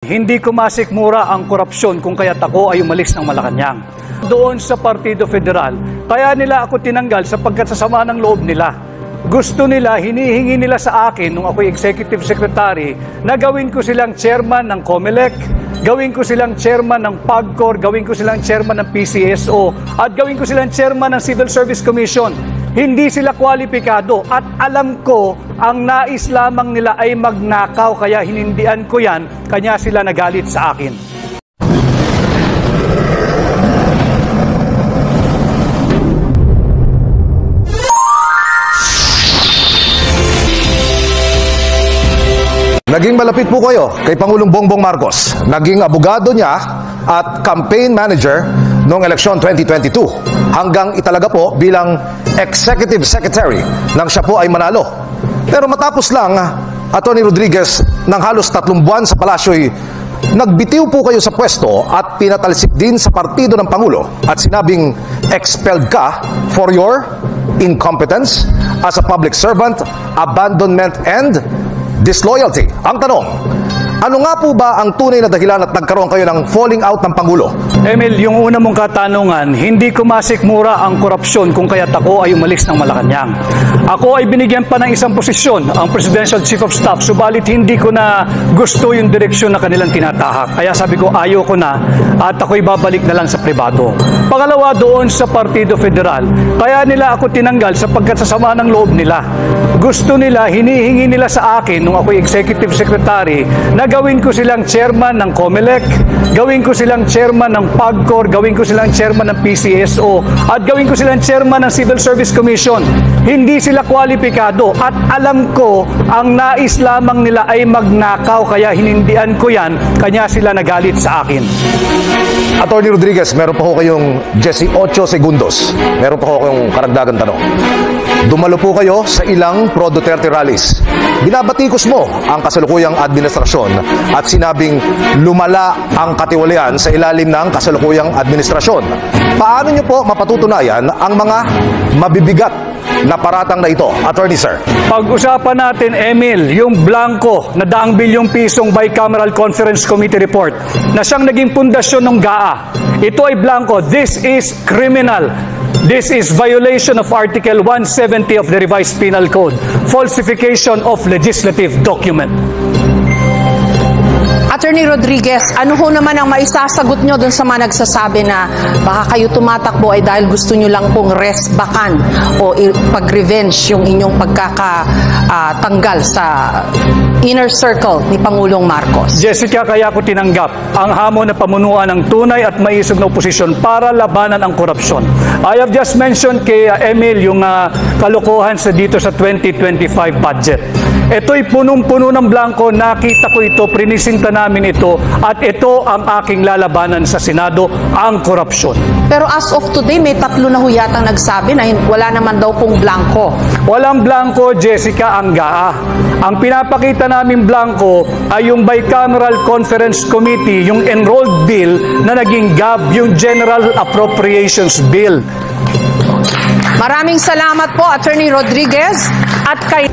Hindi ko masikmura ang korupsyon kung kaya't ako ay umalis ng Malacanang. Doon sa Partido Federal, kaya nila ako tinanggal sapagkat sa sama ng loob nila. Gusto nila, hinihingi nila sa akin nung ako'y Executive Secretary na gawin ko silang chairman ng COMELEC, gawin ko silang chairman ng PAGCOR, gawin ko silang chairman ng PCSO, at gawin ko silang chairman ng Civil Service Commission. Hindi sila kwalipikado at alam ko ang nais lamang nila ay magnakaw kaya hinindian ko yan, kanya sila nagalit sa akin. Naging malapit po kayo kay Pangulong Bongbong Marcos. Naging abogado niya at campaign manager noong eleksyon 2022 hanggang italaga po bilang Executive Secretary nang siya po ay manalo. Pero matapos lang, Atty. Rodriguez, ng halos 3 buwan sa palasyo'y nagbitiw po kayo sa pwesto at pinatalsik din sa partido ng Pangulo at sinabing expelled ka for your incompetence as a public servant, abandonment, and disloyalty. Ang tanong, ano nga po ba ang tunay na dahilan at nagkaroon kayo ng falling out ng Pangulo? Emil, yung una mong katanungan, hindi ko masikmura ang korupsyon kung kaya't ako ay umalis ng Malacanang. Ako ay binigyan pa ng isang posisyon, ang Presidential Chief of Staff, subalit hindi ko na gusto yung direksyon na kanilang tinatahak. Kaya sabi ko, ayoko na at ako'y babalik na lang sa pribado. Pangalawa, doon sa Partido Federal, kaya nila ako tinanggal sapagkat sa sama ng loob nila. Gusto nila, hinihingi nila sa akin nung ako'y Executive Secretary na gawin ko silang chairman ng COMELEC, gawin ko silang chairman ng PAGCOR, gawin ko silang chairman ng PCSO, at gawin ko silang chairman ng Civil Service Commission. Hindi sila kwalipikado at alam ko ang nais lamang nila ay magnakaw kaya hinindian ko yan, kanya sila nagalit sa akin. Atty. Rodriguez, meron pa ho kayong 18 segundos. Meron pa ho kayong karagdagan tanong. Dumalo po kayo sa ilang pro-Duterte rallies. Binabatikos mo ang kasalukuyang administrasyon at sinabing lumala ang katiwalian sa ilalim ng kasalukuyang administrasyon. Paano niyo po mapatutunayan ang mga mabibigat na paratang na ito, Attorney Sir? Pag-usapan natin, Emil, yung blanco na 100 bilyong pisong Bicameral Conference Committee report na siyang naging pundasyon ng GAA. Ito ay blanco. This is criminal. This is violation of Article 170 of the Revised Penal Code, falsification of legislative document. Attorney Rodriguez, ano ho naman ang maisasagot nyo dun sa mga nagsasabi na baka kayo tumatakbo ay dahil gusto nyo lang pong resbakan o pag-revenge yung inyong pagkakatanggal sa inner circle ni Pangulong Marcos? Jessica, kaya ko tinanggap ang hamon na pamunuan ng tunay at maisog na oposisyon para labanan ang korupsyon. I have just mentioned kay Emil yung kalokohan sa dito sa 2025 budget. Ito'y punong-puno ng blanco, nakita ko ito, prinisinta namin ito, at ito ang aking lalabanan sa Senado, ang korupsyon. Pero as of today, may 3 na ho yatang nagsabi na wala naman daw pong blanco. Walang blanco, Jessica, ang GAA. Ang pinapakita namin blanco ay yung Bicameral Conference Committee, yung enrolled bill na naging GAB, yung General Appropriations Bill. Maraming salamat po, Attorney Rodriguez, at kay